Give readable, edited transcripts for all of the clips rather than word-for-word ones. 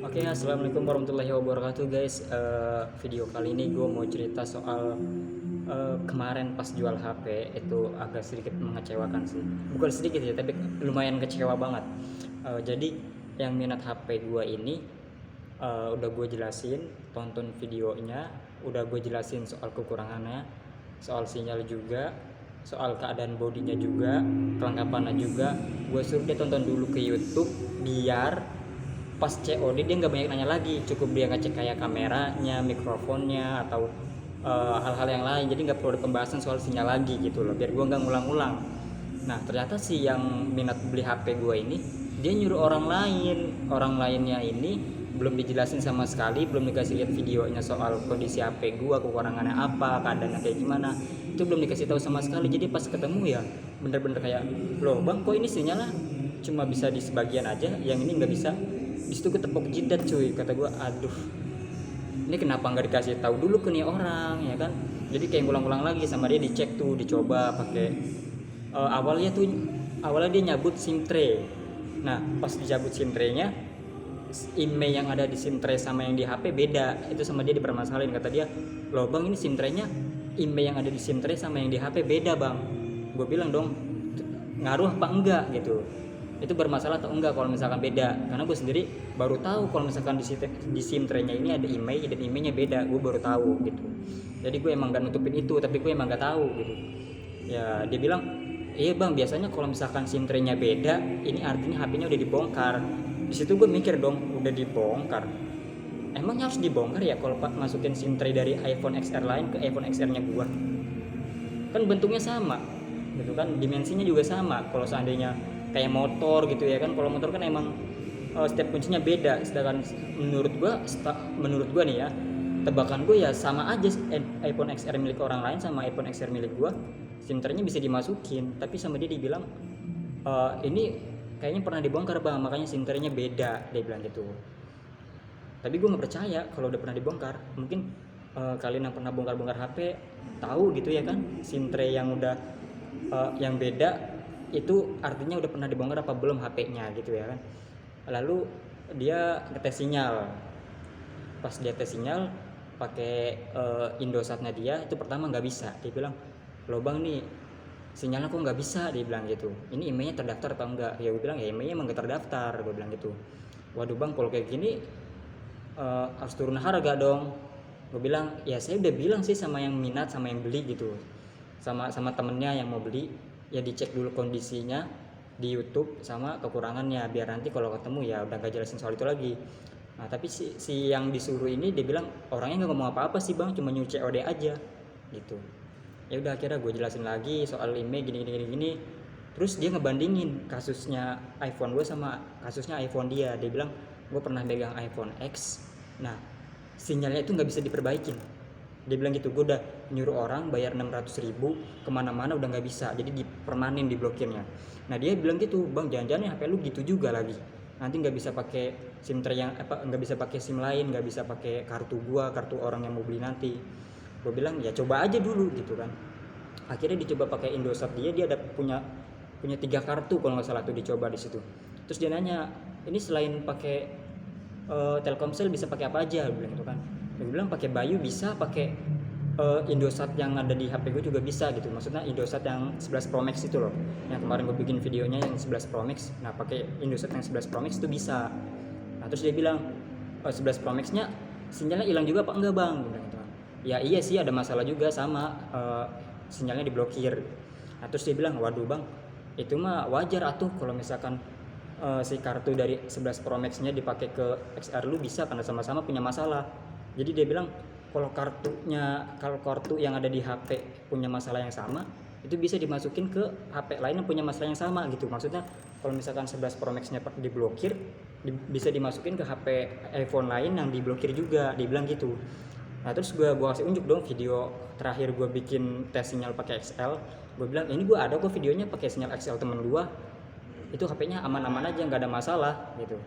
Oke, assalamualaikum warahmatullahi wabarakatuh guys. Video kali ini gue mau cerita soal kemarin pas jual HP itu agak sedikit mengecewakan sih. Bukan sedikit ya, tapi lumayan kecewa banget. Jadi yang minat HP gue ini udah gue jelasin, tonton videonya, udah gue jelasin soal kekurangannya, soal sinyal juga, soal keadaan bodinya juga, kelengkapannya juga. Gue suruh dia tonton dulu ke YouTube biar pas COD dia nggak banyak nanya lagi, cukup dia ngecek kayak kameranya, mikrofonnya, atau hal-hal yang lain. Jadi nggak perlu ada pembahasan soal sinyal lagi gitu loh, biar gue nggak ngulang-ulang. Nah ternyata sih yang minat beli HP gue ini dia nyuruh orang lainnya ini belum dijelasin sama sekali, belum dikasih lihat videonya soal kondisi HP gue, kekurangannya apa, keadaannya kayak gimana, itu belum dikasih tahu sama sekali. Jadi pas ketemu ya bener-bener kayak, loh bang kok ini sinyalnya cuma bisa di sebagian aja, yang ini nggak bisa. Di situ gue tepuk jidat cuy, kata gue aduh ini kenapa nggak dikasih tahu dulu ke nih orang ya kan. Jadi kayak ngulang-ulang lagi sama dia, dicek tuh, dicoba pakai awalnya dia nyabut SIM tray. Nah pas dicabut SIM tray-nya, IMEI yang ada di SIM tray sama yang di HP beda. Itu sama dia dipermasalahin, kata dia, loh bang ini SIM tray-nya IMEI yang ada di SIM tray sama yang di HP beda bang. Gue bilang dong, ngaruh apa enggak gitu, itu bermasalah atau enggak kalau misalkan beda, karena gue sendiri baru tahu kalau misalkan di SIM tray-nya ini ada IMEI dan IMEI-nya beda, gue baru tahu gitu. Jadi gue emang gak nutupin itu, tapi gue emang gak tahu gitu. Ya dia bilang, iya bang biasanya kalau misalkan SIM tray-nya beda, ini artinya HP-nya udah dibongkar. Di situ gue mikir dong, udah dibongkar, emangnya harus dibongkar ya kalau pak masukin SIM tray dari iPhone XR lain ke iPhone XR-nya gue? Kan bentuknya sama gitu kan, dimensinya juga sama. Kalau seandainya kayak motor gitu ya kan, kalau motor kan emang setiap kuncinya beda. Sedangkan menurut gua nih ya, tebakan gue ya sama aja, iPhone XR milik orang lain sama iPhone XR milik gua SIM tray-nya bisa dimasukin. Tapi sama dia dibilang ini kayaknya pernah dibongkar bang, makanya SIM tray-nya beda, dia bilang gitu. Tapi gue nggak percaya kalau udah pernah dibongkar. Mungkin kalian yang pernah bongkar-bongkar HP tahu gitu ya kan, SIM tray yang udah yang beda itu artinya udah pernah dibongkar apa belum HP-nya gitu ya kan. Lalu dia ngetes sinyal. Pas dia tes sinyal pakai Indosatnya dia, itu pertama nggak bisa. Dia bilang, loh bang nih sinyalnya kok nggak bisa, dia bilang gitu. Ini emailnya terdaftar atau enggak? Ya gue bilang ya emailnya emang nggak terdaftar, gue bilang gitu. Waduh bang kalau kayak gini harus turun harga dong. Gue bilang ya saya udah bilang sih sama yang minat, sama yang beli gitu, sama temennya yang mau beli, ya dicek dulu kondisinya di YouTube sama kekurangannya, biar nanti kalau ketemu ya udah gak jelasin soal itu lagi. Nah tapi si yang disuruh ini dia bilang orangnya nggak ngomong apa-apa sih bang, cuma nyuruh COD aja gitu. Ya udah akhirnya gue jelasin lagi soal email gini. Terus dia ngebandingin kasusnya iPhone gue sama kasusnya iPhone dia. Dia bilang gue pernah megang iPhone X, nah sinyalnya itu nggak bisa diperbaikin. Dia bilang gitu, gue udah nyuruh orang bayar 600.000 kemana-mana udah nggak bisa, jadi permanen diblokirnya. Nah dia bilang gitu, bang jangan-jangan HP lu gitu juga lagi, nanti nggak bisa pakai SIM tray yang apa, nggak bisa pakai SIM lain, nggak bisa pakai kartu gua, kartu orang yang mau beli nanti. Gue bilang ya coba aja dulu gitu kan. Akhirnya dicoba pakai Indosat dia ada punya 3 kartu kalau nggak salah tuh, dicoba di situ. Terus dia nanya, ini selain pakai Telkomsel bisa pakai apa aja, bilang gitu kan. Dia bilang pakai Bayu bisa, pakai Indosat yang ada di HP gue juga bisa gitu. Maksudnya Indosat yang 11 Pro Max itu loh, yang kemarin gue bikin videonya yang 11 Pro Max. Nah pakai Indosat yang 11 Pro Max itu bisa. Nah terus dia bilang 11 Pro Max nya sinyalnya hilang juga apa enggak bang, bilang gitu kan. Ya iya sih ada masalah juga sama sinyalnya diblokir. Nah terus dia bilang waduh bang itu mah wajar atuh kalau misalkan si kartu dari 11 Pro Max nya dipakai ke XR lu bisa, karena sama-sama punya masalah. Jadi dia bilang kalau kartu yang ada di HP punya masalah yang sama, itu bisa dimasukin ke HP lain yang punya masalah yang sama gitu. Maksudnya kalau misalkan 11 Pro Max nya diblokir, bisa dimasukin ke HP iPhone lain yang diblokir juga, dia bilang gitu. Nah terus gue kasih unjuk dong video terakhir gue bikin tes sinyal pakai XL. Gue bilang ini gue ada kok videonya pakai sinyal XL temen gue, itu HP-nya aman-aman aja, nggak ada masalah gitu,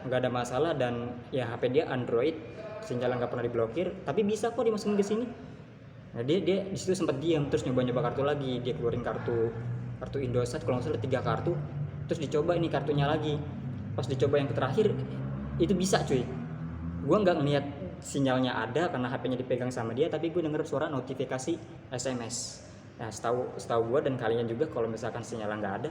nggak ada masalah. Dan ya HP dia Android, sinyalnya nggak pernah diblokir, tapi bisa kok dimasukin ke sini. Nah dia di situ sempat diam, terus nyoba kartu lagi. Dia keluarin kartu Indosat kalau nggak salah 3 kartu, terus dicoba ini kartunya lagi. Pas dicoba yang terakhir itu bisa cuy. Gue nggak ngeliat sinyalnya ada karena HP-nya dipegang sama dia, tapi gue denger suara notifikasi SMS. Nah setahu gue dan kalian juga, kalau misalkan sinyalnya nggak ada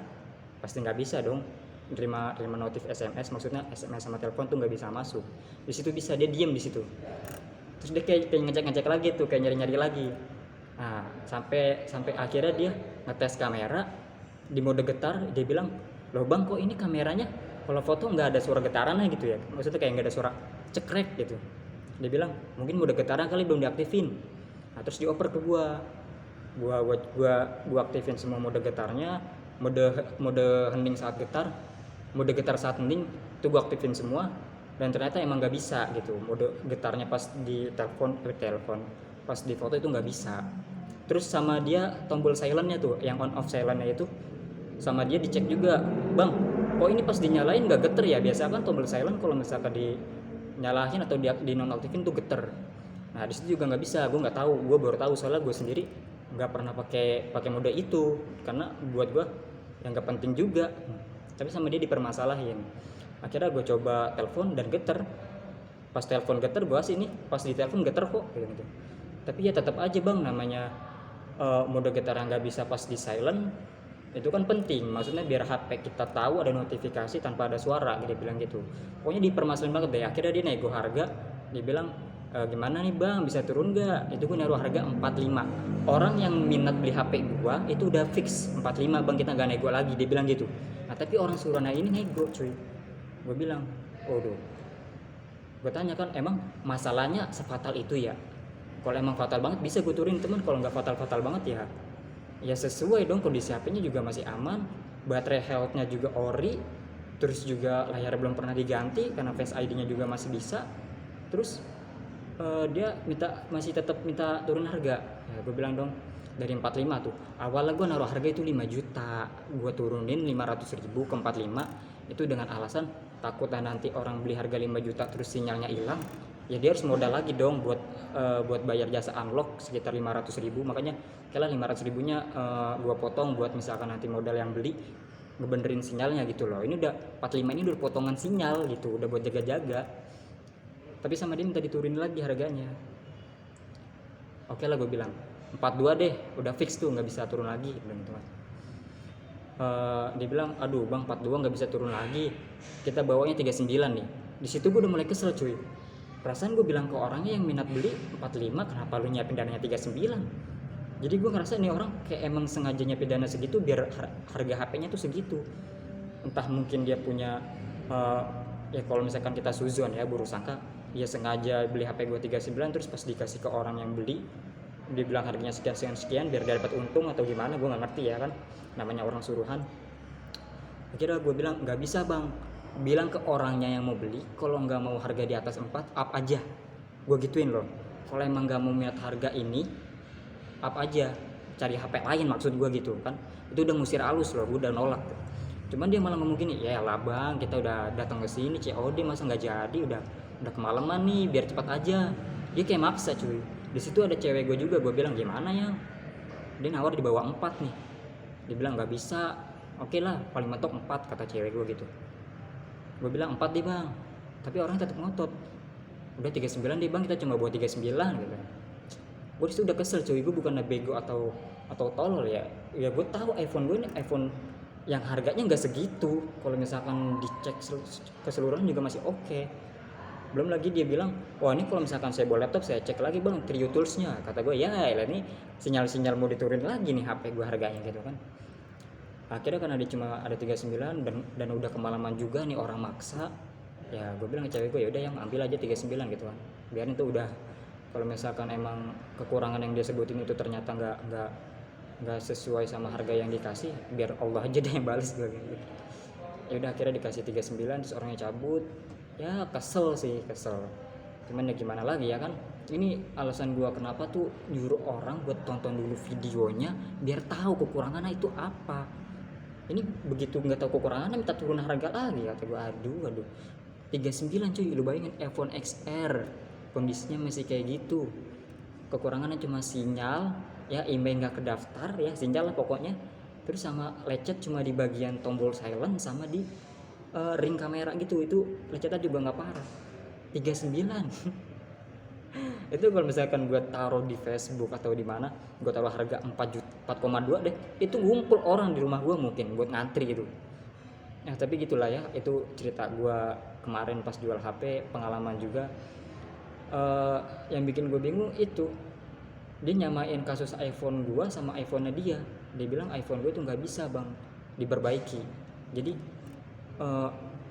pasti nggak bisa dong terima notif SMS, maksudnya SMS sama telepon tuh nggak bisa masuk. Di situ bisa dia diem di situ, terus dia kayak ngecek lagi tuh, kayak nyari lagi. Nah sampai akhirnya dia ngetes kamera di mode getar. Dia bilang, loh bang, kok ini kameranya kalau foto nggak ada suara getarannya gitu ya, maksudnya kayak nggak ada suara cekrek gitu. Dia bilang mungkin mode getaran kali belum diaktifin. Nah terus dioper ke gua aktifin semua mode getarnya, mode hening saat getar, mode getar saat hening itu gua aktifin semua, dan ternyata emang nggak bisa gitu mode getarnya pas di telepon pas di foto itu nggak bisa. Terus sama dia tombol silentnya tuh, yang on off silentnya itu sama dia dicek juga, bang kok ini pas dinyalain nggak geter ya, biasa kan tombol silent kalau misalkan dinyalain atau di nonaktifin tuh geter. Nah di situ juga nggak bisa. Gue nggak tahu, gue baru tahu soalnya gue sendiri nggak pernah pakai mode itu, karena buat gue yang nggak penting juga. Tapi sama dia dipermasalahin. Akhirnya gue coba telepon dan geter. Pas telepon geter, gue sih pas di telepon geter kok gitu. Tapi ya tetap aja bang, namanya mode getar yang nggak bisa pas di silent itu kan penting, maksudnya biar HP kita tahu ada notifikasi tanpa ada suara, dia bilang gitu. Pokoknya dipermasalahin banget deh. Akhirnya dia nego harga, dia bilang gimana nih bang, bisa turun nggak? Itu gue naruh harga 45. Orang yang minat beli HP gua itu udah fix 45 bang, kita nggak nego lagi, dia bilang gitu. Nah tapi orang suruhnya ini nego cuy. Gue bilang, waduh. Gue tanya kan, emang masalahnya sefatal itu ya? Kalau emang fatal banget bisa gue turunin teman, kalau nggak fatal banget ya sesuai dong, kondisi HP-nya juga masih aman, baterai health-nya juga ori, terus juga layar belum pernah diganti karena Face ID-nya juga masih bisa. Terus dia masih tetap minta turun harga. Ya gue bilang dong, dari 45 tuh awalnya gue naruh harga itu 5 juta, gue turunin 500.000 ke 45 itu dengan alasan takutnya nanti orang beli harga 5 juta terus sinyalnya hilang, ya dia harus modal lagi dong buat bayar jasa unlock sekitar 500.000. Makanya kayaknya 500.000-nya gue potong buat misalkan nanti modal yang beli ngebenerin sinyalnya gitu loh. Ini udah 45, ini udah potongan sinyal gitu, udah buat jaga-jaga. Tapi sama dia minta diturunin lagi harganya. Oke lah gue bilang 42 deh, udah fix tuh, nggak bisa turun lagi gitu. Dia bilang, aduh bang 42 nggak bisa turun lagi, kita bawanya 39 nih. Di situ gue udah mulai kesel cuy. Perasaan gue bilang ke orangnya yang minat beli 45, kenapa lu nyiapin dananya 39? Jadi gue ngerasa nih orang kayak emang sengaja nyiapin dana segitu biar harga HP-nya tuh segitu. Entah mungkin dia punya ya kalau misalkan kita suzon ya, buruk sangka, dia sengaja beli HP gue 39 terus pas dikasih ke orang yang beli dia bilang harganya sekian biar dia dapat untung atau gimana, gue nggak ngerti ya kan, namanya orang suruhan. Akhirnya gue bilang nggak bisa bang, bilang ke orangnya yang mau beli kalau nggak mau harga di atas 4 up aja, gue gituin loh. Kalau emang nggak mau minat harga ini up aja, cari HP lain maksud gue gitu kan. Itu udah ngusir halus loh, gue udah nolak. Cuman dia malah ngomong gini, ya lah bang kita udah datang ke sini COD masa nggak jadi, udah kemalaman nih biar cepat aja. Dia kayak maksa cuy. Di situ ada cewek gue juga, gue bilang gimana ya, dia nawar di bawah 4 nih. Dia bilang nggak bisa. Oke lah paling mentok 4 kata cewek gue gitu. Gue bilang 4 deh bang, tapi orangnya tetap ngotot, udah 39 deh bang, kita cuma bawa 39 gitu. Gue disitu udah kesel cuy. Gue bukan bego atau tolol ya gue tahu iPhone gue ini iPhone yang harganya nggak segitu, kalau misalkan dicek keseluruhan juga masih oke. Belum lagi dia bilang, wah ini kalau misalkan saya bawa laptop saya cek lagi bang Trio Tools-nya. Kata gue ya ini sinyal mau diturunin lagi nih HP gue harganya gitu kan. Akhirnya karena dia cuma ada 39 dan udah kemalaman juga nih orang maksa, ya gue bilang ke cewek gue ya udah yang ambil aja 39 gitu kan, biarin itu udah. Kalau misalkan emang kekurangan yang dia sebutin itu ternyata nggak sesuai sama harga yang dikasih, biar Allah aja deh yang balas gue gitu. Ya udah akhirnya dikasih 39 terus orangnya cabut. Ya kesel, cuman ya gimana lagi ya kan. Ini alasan gue kenapa tuh nyuruh orang buat tonton dulu videonya biar tahu kekurangannya itu apa. Ini begitu nggak tahu kekurangannya minta turun harga lagi, kata gue aduh 39 cuy, lu bayangin iPhone XR kondisinya masih kayak gitu, kekurangannya cuma sinyal ya, email nggak kedaftar ya, sinyal lah pokoknya. Terus sama lecet cuma di bagian tombol silent sama di ring kamera gitu, itu pelesetan juga nggak parah, 39. Itu kalau misalkan gue taruh di Facebook atau di mana, gue taruh harga 4,2 deh, itu ngumpul orang di rumah gue mungkin buat ngantri gitu. Nah tapi gitulah ya, itu cerita gue kemarin pas jual HP, pengalaman juga. Yang bikin gue bingung itu, dia nyamain kasus iPhone gue sama iPhone-nya dia. Dia bilang iPhone gue tuh nggak bisa bang diperbaiki. Jadi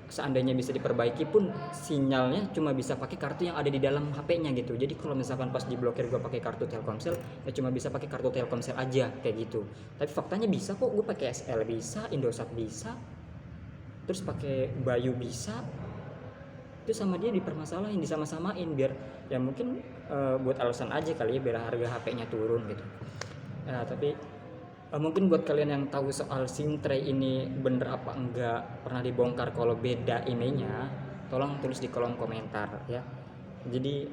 seandainya bisa diperbaiki pun sinyalnya cuma bisa pakai kartu yang ada di dalam HP-nya gitu. Jadi kalau misalkan pas diblokir gue pakai kartu Telkomsel, ya cuma bisa pakai kartu Telkomsel aja kayak gitu. Tapi faktanya bisa kok, gue pakai SL bisa, Indosat bisa, terus pakai Bayu bisa. Itu sama dia dipermasalahin, disama-samain biar ya mungkin buat alasan aja kali ya, biar harga HP-nya turun gitu. Nah tapi mungkin buat kalian yang tahu soal SIM tray ini bener apa enggak, pernah dibongkar kalau beda emailnya, tolong tulis di kolom komentar ya. Jadi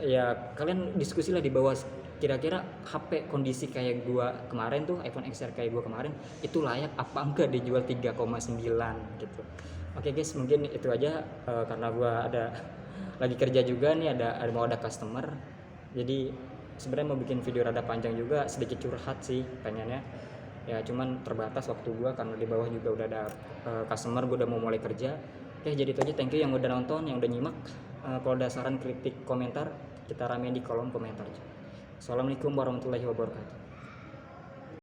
ya kalian diskusilah di bawah, kira-kira HP kondisi kayak gua kemarin tuh, iPhone XR kayak gua kemarin, itu layak apa enggak dijual 3,9 gitu. Oke guys, mungkin itu aja, karena gua ada lagi kerja juga nih, mau ada customer. Jadi sebenarnya mau bikin video rada panjang juga, sedikit curhat sih pengennya. Ya cuman terbatas waktu gua karena di bawah juga udah ada customer, gua udah mau mulai kerja. Oke, jadi itu aja. Thank you yang udah nonton, yang udah nyimak. Kalau ada saran, kritik, komentar, kita ramein di kolom komentar. Assalamualaikum warahmatullahi wabarakatuh.